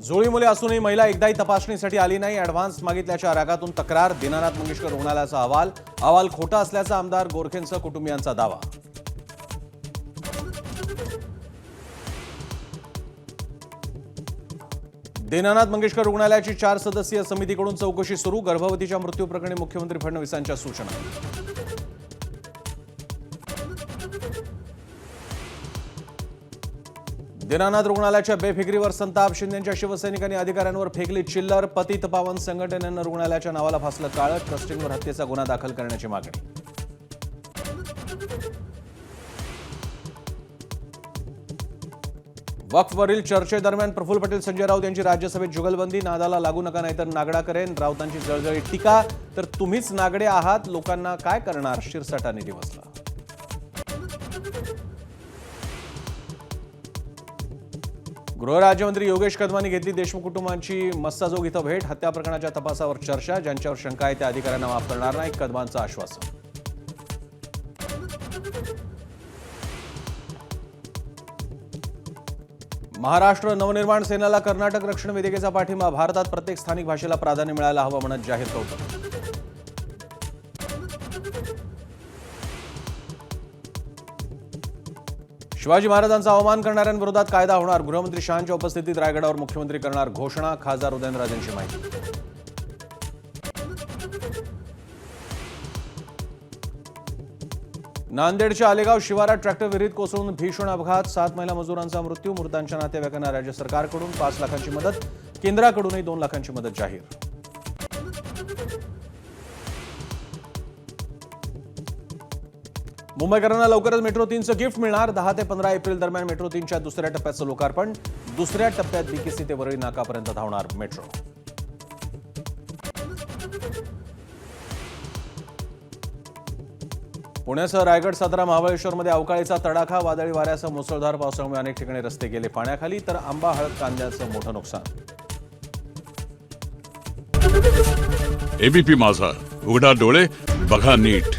जुळी मुले असूनही महिला एकदाही तपासणीसाठी आली नाही. ॲडव्हान्स मागितल्याच्या रागातून तक्रार. दीनानाथ मंगेशकर रुग्णालयाचा अहवाल खोटा असल्याचा आमदार गोरखेंसह कुटुंबियांचा दावा. दीनानाथ मंगेशकर रुग्णालयाची 4 सदस्यीय समितीकडून चौकशी सुरू. गर्भवतीच्या मृत्यूप्रकरणी मुख्यमंत्री फडणवीसांच्या सूचना. दीनानाथ रुग्णालयाच्या बेफिकिरीवर संताप. शिंदेच्या शिवसैनिकांनी अधिकाऱ्यांवर फेकली चिल्लर. पतित पावन संघटनेनं रुग्णालयाच्या नावाला फासलं काळं. ट्रस्टींवर हत्येचा गुन्हा दाखल करण्याची मागणी. वक्फवरील चर्चेदरम्यान प्रफुल्ल पटेल संजय राऊत यांची राज्यसभेत जुगलबंदी. नादाला लागू नका नाहीतर नागडा करेन. राऊतांची जळजळीत टीका. तर तुम्हीच नागडे आहात, लोकांना काय करणार. शिरसाटांनी दिवसला. गृहराज्यमंत्री योगेश कदमांनी घेतली देशमुख कुटुंबांची मस्साजोग इथं भेट. हत्या प्रकरणाच्या तपासावर चर्चा. ज्यांच्यावर शंका आहे त्या अधिकाऱ्यांना माफ करणार नाही, कदमांचं आश्वासन. महाराष्ट्र नवनिर्माण सेनेला कर्नाटक रक्षण वेदिकेचा पाठिंबा. भारतात प्रत्येक स्थानिक भाषेला प्राधान्य मिळायला हवं म्हणत जाहीर कौतुक. शिवाजी महाराजांचा अवमान करणाऱ्यांविरोधात कायदा होणार. गृहमंत्री शहांच्या उपस्थितीत रायगडावर मुख्यमंत्री करणार घोषणा. खासदार उदयनराजेंची माहिती. नांदेडच्या आलेगाव शिवारात ट्रॅक्टर विहिरीत कोसळून भीषण अपघात. 7 महिला मजुरांचा मृत्यू. मृतांच्या नातेवाईकांना राज्य सरकारकडून 5 लाखांची मदत. केंद्राकडूनही 2 लाखांची मदत जाहीर. मुंबईकरांना लवकरच मेट्रो 3चं गिफ्ट मिळणार. 10 ते 15 एप्रिल दरम्यान मेट्रो 3च्या दुसऱ्या टप्प्याचं लोकार्पण. दुसऱ्या टप्प्यात बीकेसी ते वरळी नाकापर्यंत धावणार मेट्रो. पुण्यासह रायगड, सातारा, महाबळेश्वरमध्ये अवकाळीचा तडाखा. वादळी वाऱ्यासह मुसळधार पावसामुळे अनेक ठिकाणी रस्ते गेले पाण्याखाली. तर आंबा, हळद, कांद्याचं मोठं नुकसान. एबीपी माझा, उघडा डोळे बघा नीट.